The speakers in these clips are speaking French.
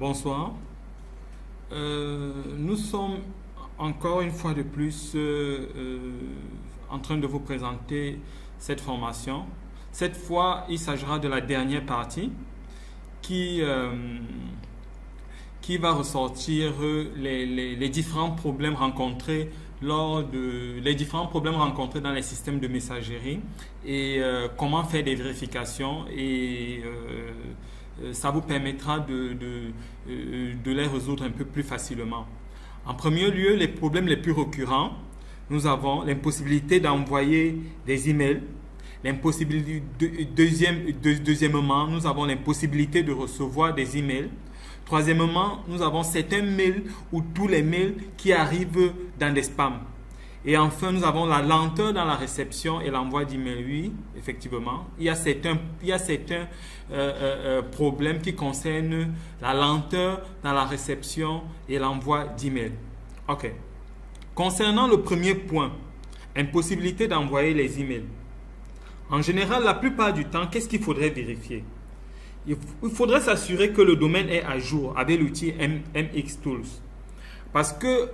Bonsoir. Nous sommes encore une fois de plus en train de vous présenter cette formation. Cette fois, il s'agira de la dernière partie qui, qui va ressortir les différents problèmes rencontrés les différents problèmes rencontrés dans les systèmes de messagerie et comment faire des vérifications et ça vous permettra de les résoudre un peu plus facilement. En premier lieu, les problèmes les plus récurrents, nous avons l'impossibilité d'envoyer des emails. Deuxièmement, nous avons l'impossibilité de recevoir des emails. Troisièmement, nous avons certains mails ou tous les mails qui arrivent dans des spams. Et enfin, nous avons la lenteur dans la réception et l'envoi d'emails. Oui, effectivement, il y a certains problèmes qui concernent la lenteur dans la réception et l'envoi d'emails. OK. Concernant le premier point, impossibilité d'envoyer les emails. En général, la plupart du temps, qu'est-ce qu'il faudrait vérifier? Il faudrait s'assurer que le domaine est à jour avec l'outil MX Tools. Parce que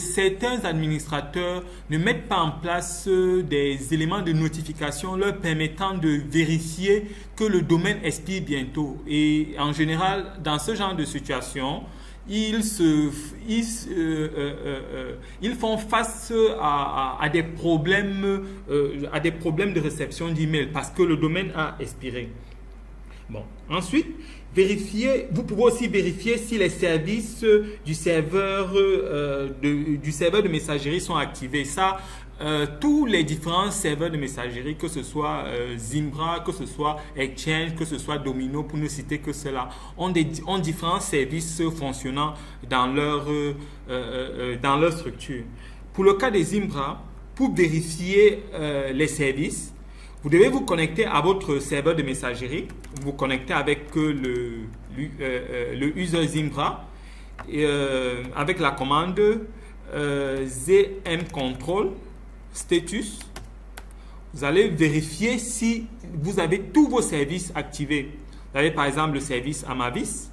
certains administrateurs ne mettent pas en place des éléments de notification leur permettant de vérifier que le domaine expire bientôt. Et en général, dans ce genre de situation, ils font face à des problèmes de réception d'email parce que le domaine a expiré. Bon. Ensuite, vous pouvez aussi vérifier si les services du serveur de messagerie sont activés. Ça, tous les différents serveurs de messagerie, que ce soit Zimbra, que ce soit Exchange, que ce soit Domino, pour ne citer que cela, ont différents services fonctionnant dans leur structure. Pour le cas des Zimbra, pour vérifier les services, vous devez vous connecter à votre serveur de messagerie. Vous vous connectez avec le user Zimbra avec la commande zmcontrol status. Vous allez vérifier si vous avez tous vos services activés. Vous avez par exemple le service Amavis.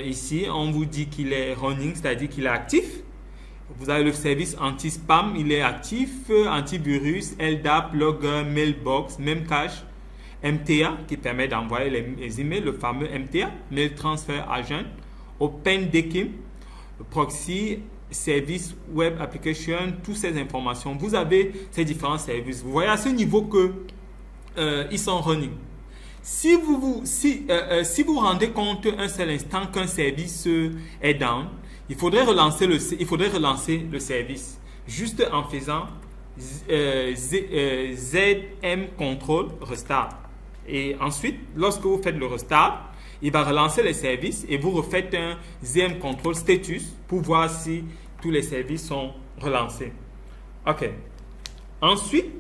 Ici, on vous dit qu'il est running, c'est-à-dire qu'il est actif. Vous avez le service anti-spam, il est actif, antivirus, LDAP, Logger, Mailbox, Memcache, MTA qui permet d'envoyer les emails, le fameux MTA, Mail Transfer Agent, OpenDekim, Proxy, Service Web Application, toutes ces informations. Vous avez ces différents services. Vous voyez à ce niveau que ils sont running. Si vous rendez compte un seul instant qu'un service est down, il faudrait relancer le service juste en faisant ZM Control Restart. Et ensuite, lorsque vous faites le restart, il va relancer les services et vous refaites un ZM Control Status pour voir si tous les services sont relancés. OK. Ensuite,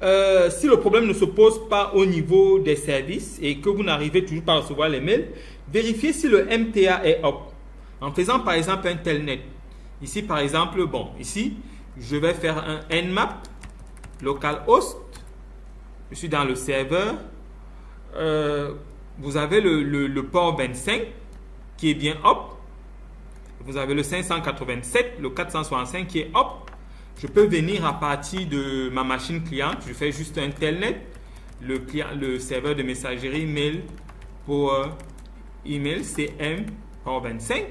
si le problème ne se pose pas au niveau des services et que vous n'arrivez toujours pas à recevoir les mails, vérifiez si le MTA est up. En faisant par exemple un telnet. Ici par exemple, ici, je vais faire un nmap localhost. Je suis dans le serveur. Vous avez le port 25 qui est bien up. Vous avez le 587, le 465 qui est up. Je peux venir à partir de ma machine cliente. Je fais juste un telnet. Le serveur de messagerie mail pour email CM port 25.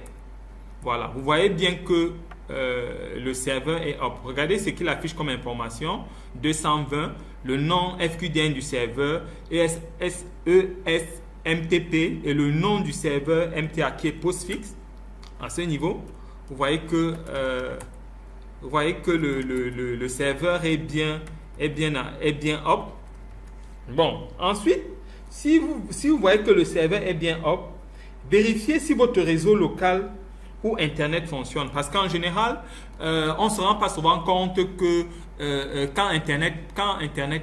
Voilà, vous voyez bien que le serveur est up. Regardez ce qu'il affiche comme information. 220, le nom FQDN du serveur, ESMTP et le nom du serveur MTA qui est postfixe. À ce niveau, vous voyez que le serveur est bien up. Bon, ensuite, si vous voyez que le serveur est bien up, vérifiez si votre réseau local ou Internet fonctionne. Parce qu'en général, on ne se rend pas souvent compte que quand Internet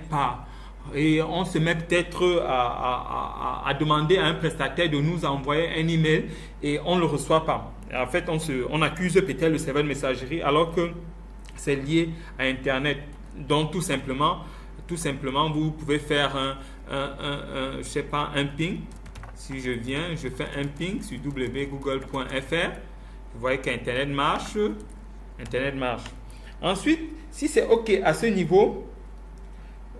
part, et on se met peut-être à demander à un prestataire de nous envoyer un email et on ne le reçoit pas. Et en fait, on accuse peut-être le serveur de messagerie alors que c'est lié à Internet. Donc, tout simplement, vous pouvez faire un ping Si je viens, je fais un ping sur www.google.fr, vous voyez qu'Internet marche. Internet marche. Ensuite, si c'est OK à ce niveau,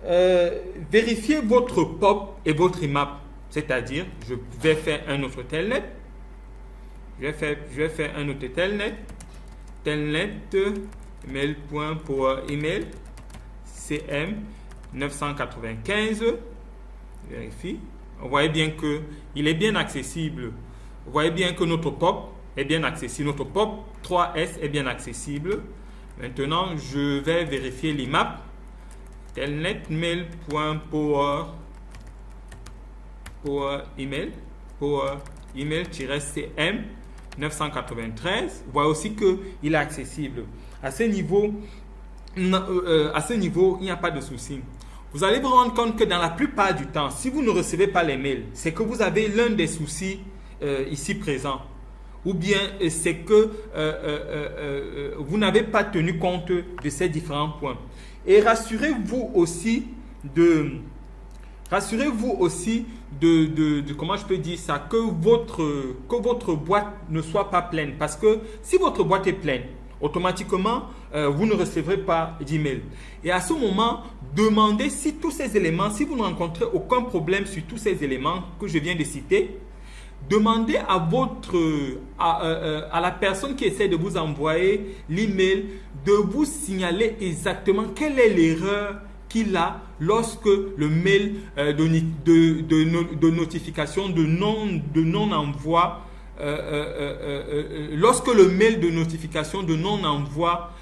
vérifiez votre POP et votre IMAP. C'est-à-dire, je vais faire un autre telnet. Je vais faire un autre telnet. Telnet, email.poweremail, CM 995. Vérifie. Vous voyez bien qu'il est bien accessible. Vous voyez bien que notre POP est bien accessible. Notre POP 3S est bien accessible. Maintenant, je vais vérifier l'IMAP. Telnet-mail.poweremail-cm 993. Vous voyez aussi qu'il est accessible. À ce niveau, il n'y a pas de souci. Vous allez vous rendre compte que dans la plupart du temps, si vous ne recevez pas les mails, c'est que vous avez l'un des soucis ici présent. Ou bien c'est que vous n'avez pas tenu compte de ces différents points. Et rassurez-vous aussi de comment je peux dire ça, que votre boîte ne soit pas pleine. Parce que si votre boîte est pleine, automatiquement, vous ne recevrez pas d'email. Et à ce moment, demandez si tous ces éléments, si vous ne rencontrez aucun problème sur tous ces éléments que je viens de citer, demandez à la personne qui essaie de vous envoyer l'email de vous signaler exactement quelle est l'erreur qu'il a lorsque le mail de notification de non-envoi lorsque le mail de notification de non-envoi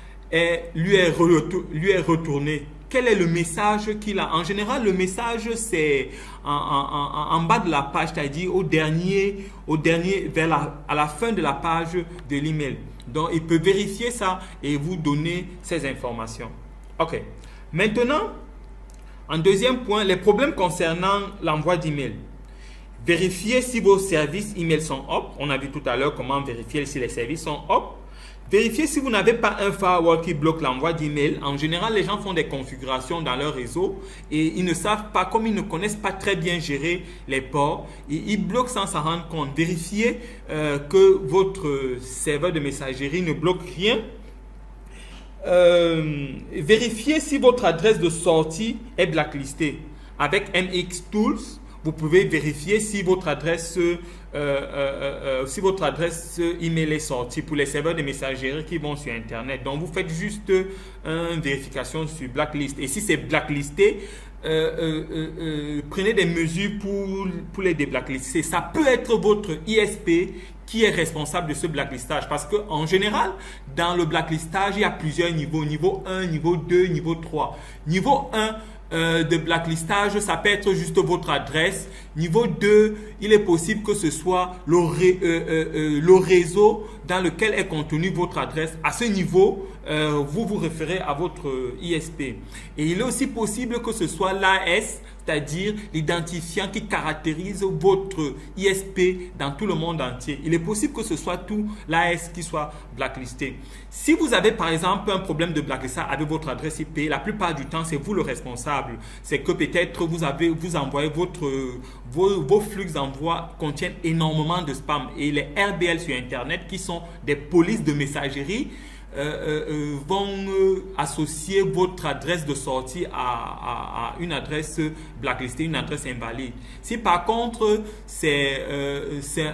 lui est retourné. Quel est le message qu'il a? En général, le message, c'est en bas de la page, c'est-à-dire à la fin de la page de l'email. Donc, il peut vérifier ça et vous donner ces informations. OK. Maintenant, en deuxième point, les problèmes concernant l'envoi d'email. Vérifiez si vos services email sont up. On a vu tout à l'heure comment vérifier si les services sont up. Vérifiez si vous n'avez pas un firewall qui bloque l'envoi d'email. En général, les gens font des configurations dans leur réseau et ils ne savent pas, comme ils ne connaissent pas très bien gérer les ports, ils bloquent sans s'en rendre compte. Vérifiez que votre serveur de messagerie ne bloque rien. Vérifiez si votre adresse de sortie est blacklistée. Avec MX Tools, vous pouvez vérifier si votre adresse email est sortie pour les serveurs de messagerie qui vont sur Internet. Donc, vous faites juste une vérification sur blacklist. Et si c'est blacklisté, prenez des mesures pour les déblacklister. Ça peut être votre ISP qui est responsable de ce blacklistage. Parce qu'en général, dans le blacklistage, il y a plusieurs niveaux. Niveau 1, niveau 2, niveau 3. Niveau 1, de blacklistage, ça peut être juste votre adresse. Niveau 2, il est possible que ce soit le réseau dans lequel est contenue votre adresse. À ce niveau, vous vous référez à votre ISP. Et il est aussi possible que ce soit l'AS, c'est-à-dire l'identifiant qui caractérise votre ISP dans tout le monde entier. Il est possible que ce soit tout l'AS qui soit blacklisté. Si vous avez par exemple un problème de blacklistage avec votre adresse IP, la plupart du temps, c'est vous le responsable. C'est que peut-être vous envoyez vos flux d'envoi contiennent énormément de spam. Et les RBL sur Internet, qui sont des polices de messagerie, vont associer votre adresse de sortie à une adresse blacklistée, une adresse invalide. Si par contre c'est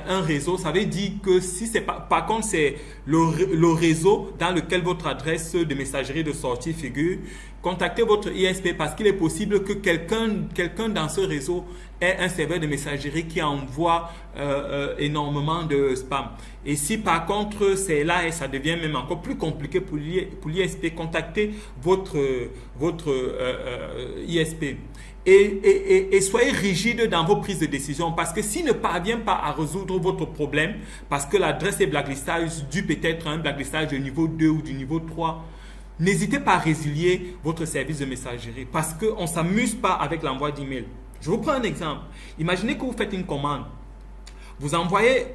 un réseau, ça veut dire que si c'est par contre c'est le réseau dans lequel votre adresse de messagerie de sortie figure, contactez votre ISP parce qu'il est possible que quelqu'un dans ce réseau ait un serveur de messagerie qui envoie énormément de spam. Et si par contre c'est là et ça devient même encore plus compliqué pour l'ISP, contactez votre ISP. Et soyez rigide dans vos prises de décision parce que s'il ne parvient pas à résoudre votre problème, parce que l'adresse est blacklistage dû peut-être à un blacklistage de niveau 2 ou du niveau 3, n'hésitez pas à résilier votre service de messagerie parce qu'on ne s'amuse pas avec l'envoi d'email. Je vous prends un exemple. Imaginez que vous faites une commande. Vous envoyez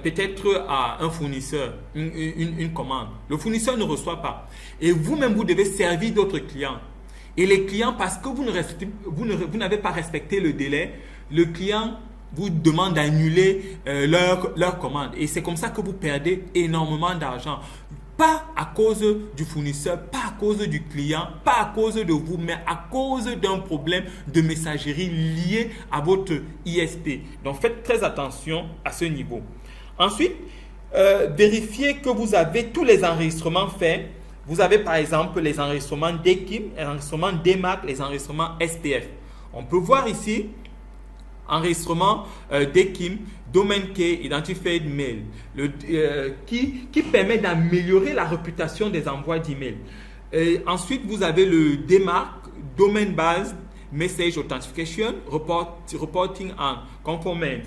peut-être à un fournisseur une commande. Le fournisseur ne reçoit pas. Et vous-même, vous devez servir d'autres clients. Et les clients, parce que vous n'avez pas respecté le délai, le client vous demandent d'annuler leur commande. Et c'est comme ça que vous perdez énormément d'argent. Pas à cause du fournisseur, pas à cause du client, pas à cause de vous, mais à cause d'un problème de messagerie lié à votre ISP. Donc faites très attention à ce niveau. Ensuite, vérifiez que vous avez tous les enregistrements faits. Vous avez par exemple les enregistrements DKIM, les enregistrements DMARC, les enregistrements SPF. On peut voir ici enregistrement DKIM, Domain Key Identified Mail, qui permet d'améliorer la réputation des envois d'email. Ensuite, vous avez le DMARC, Domain Based Message Authentication, Reporting and Conformance,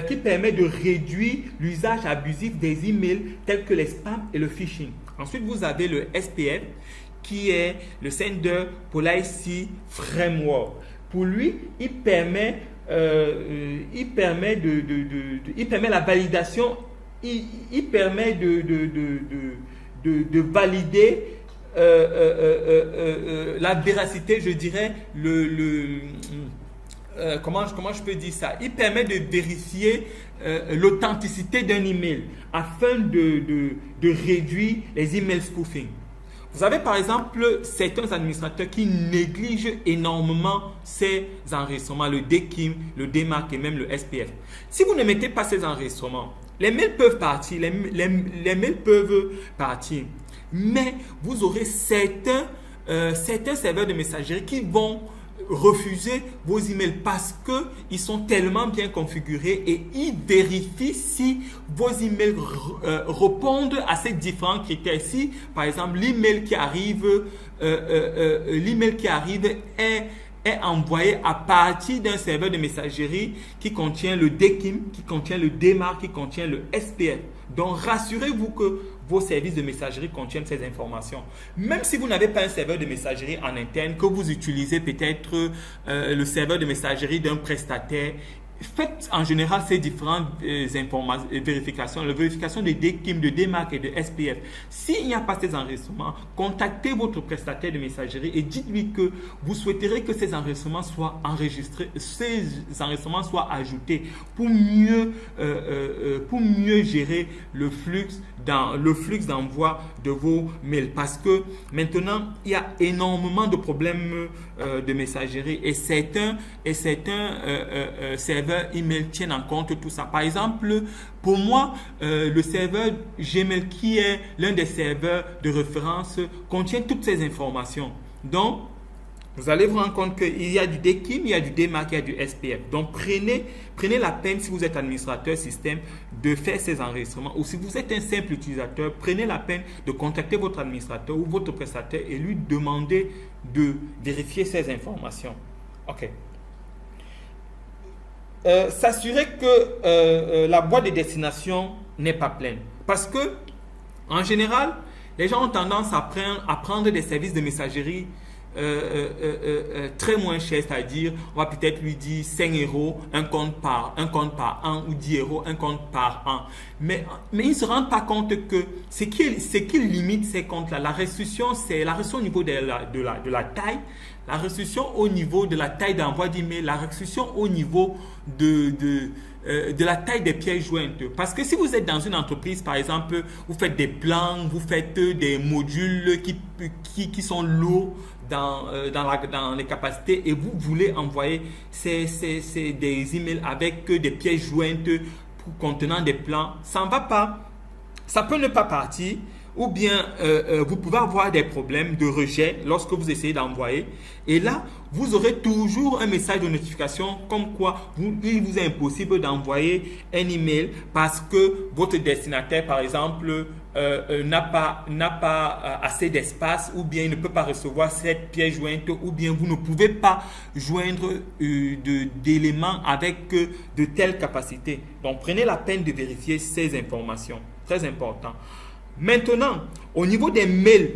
qui permet de réduire l'usage abusif des emails tels que les spams et le phishing. Ensuite, vous avez le SPF, qui est le Sender Policy Framework. Pour lui, il permet la validation, il permet de valider la véracité, je dirais, comment je peux dire ça? Il permet de vérifier l'authenticité d'un email afin de réduire les emails spoofing. Vous avez par exemple certains administrateurs qui négligent énormément ces enregistrements, le DKIM, le DMARC et même le SPF. Si vous ne mettez pas ces enregistrements, les mails peuvent partir, les mails peuvent partir, mais vous aurez certains serveurs de messagerie qui vont refuser vos emails parce qu'ils sont tellement bien configurés et ils vérifient si vos emails répondent à ces différents critères. Si, par exemple, l'email qui arrive est envoyé à partir d'un serveur de messagerie qui contient le DKIM, qui contient le DMARC, qui contient le SPF. Donc, rassurez-vous que vos services de messagerie contiennent ces informations. Même si vous n'avez pas un serveur de messagerie en interne, que vous utilisez peut-être le serveur de messagerie d'un prestataire, faites en général ces différentes vérifications, la vérification de DKIM, de DMARC et de SPF. S'il n'y a pas ces enregistrements, contactez votre prestataire de messagerie et dites-lui que vous souhaiterez que ces enregistrements soient enregistrés, ces enregistrements soient ajoutés pour mieux gérer le flux d'envoi de vos mails. Parce que maintenant, il y a énormément de problèmes de messagerie et certains serveurs email tiennent en compte tout ça. Par exemple, pour moi, le serveur Gmail, qui est l'un des serveurs de référence, contient toutes ces informations. Donc, vous allez vous rendre compte qu'il y a du DKIM, il y a du DMARC, il y a du SPF. Donc, prenez la peine, si vous êtes administrateur système, de faire ces enregistrements. Ou si vous êtes un simple utilisateur, prenez la peine de contacter votre administrateur ou votre prestataire et lui demander de vérifier ces informations. OK. S'assurer que la boîte de destination n'est pas pleine. Parce que, en général, les gens ont tendance à prendre des services de messagerie très moins cher, c'est-à-dire on va peut-être lui dire 5 euros un compte par an ou 10 euros un compte par an, mais ils ne se rendent pas compte que ce qui limite ces comptes-là, la restriction, c'est la restriction au niveau de la taille, la restriction au niveau de la taille d'envoi d'email, la restriction au niveau de la taille des pièces jointes. Parce que si vous êtes dans une entreprise, par exemple, vous faites des plans, vous faites des modules qui sont lourds dans les capacités et vous voulez envoyer des emails avec des pièces jointes contenant des plans, ça ne va pas. Ça peut ne pas partir. Ou bien vous pouvez avoir des problèmes de rejet lorsque vous essayez d'envoyer. Et là, vous aurez toujours un message de notification comme quoi il vous est impossible d'envoyer un email parce que votre destinataire, par exemple, n'a pas assez d'espace, ou bien il ne peut pas recevoir cette pièce jointe, ou bien vous ne pouvez pas joindre d'éléments avec de telles capacités. Donc, prenez la peine de vérifier ces informations. Très important. Maintenant, au niveau des mails,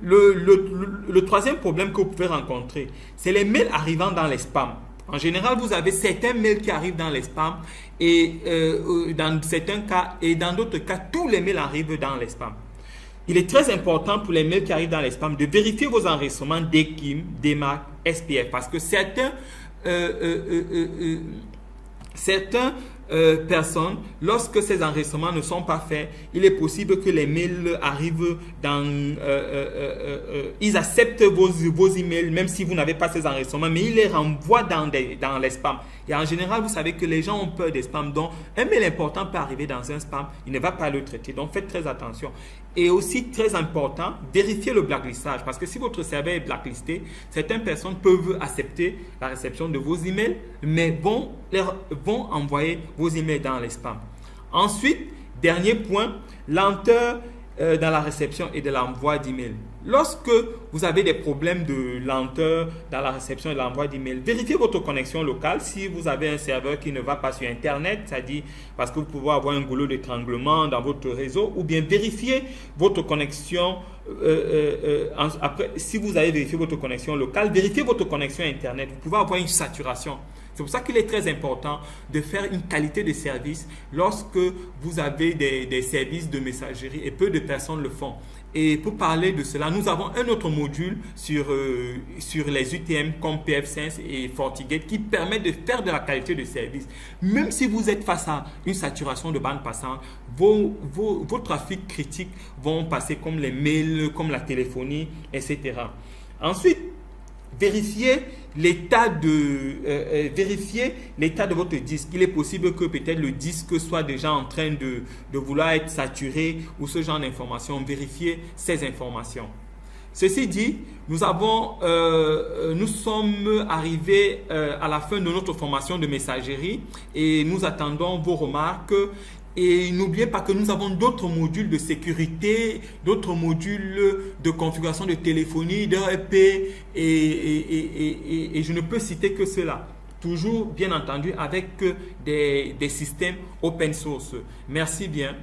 le troisième problème que vous pouvez rencontrer, c'est les mails arrivant dans les spams. En général, vous avez certains mails qui arrivent dans les spams et dans certains cas, et dans d'autres cas, tous les mails arrivent dans les spams. Il est très important pour les mails qui arrivent dans les spams de vérifier vos enregistrements DKIM, DMARC, SPF, parce que certains certaines personnes, lorsque ces enregistrements ne sont pas faits, il est possible que les mails arrivent dans... ils acceptent vos emails, même si vous n'avez pas ces enregistrements, mais ils les renvoient dans les spams. Et en général, vous savez que les gens ont peur des spams. Donc, un mail important peut arriver dans un spam, il ne va pas le traiter. Donc, faites très attention. Et aussi, très important, vérifiez le blacklistage. Parce que si votre serveur est blacklisté, certaines personnes peuvent accepter la réception de vos emails, mais vont envoyer vos emails dans les spams. Ensuite, dernier point, lenteur dans la réception et de l'envoi d'emails. Lorsque vous avez des problèmes de lenteur dans la réception et l'envoi d'emails, vérifiez votre connexion locale. Si vous avez un serveur qui ne va pas sur Internet, c'est-à-dire parce que vous pouvez avoir un goulot d'étranglement dans votre réseau, ou bien vérifiez votre connexion. Après, si vous avez vérifié votre connexion locale, vérifiez votre connexion Internet. Vous pouvez avoir une saturation. C'est pour ça qu'il est très important de faire une qualité de service lorsque vous avez des services de messagerie et peu de personnes le font. Et pour parler de cela, nous avons un autre module sur les UTM comme PF5 et FortiGate qui permet de faire de la qualité de service. Même si vous êtes face à une saturation de bande passante, vos trafics critiques vont passer comme les mails, comme la téléphonie, etc. Ensuite, vérifiez l'état de votre disque. Il est possible que peut-être le disque soit déjà en train de vouloir être saturé ou ce genre d'informations. Vérifiez ces informations. Ceci dit, nous sommes arrivés à la fin de notre formation de messagerie et nous attendons vos remarques. Et n'oubliez pas que nous avons d'autres modules de sécurité, d'autres modules de configuration de téléphonie, d'ERP et je ne peux citer que cela. Toujours, bien entendu, avec des systèmes open source. Merci bien.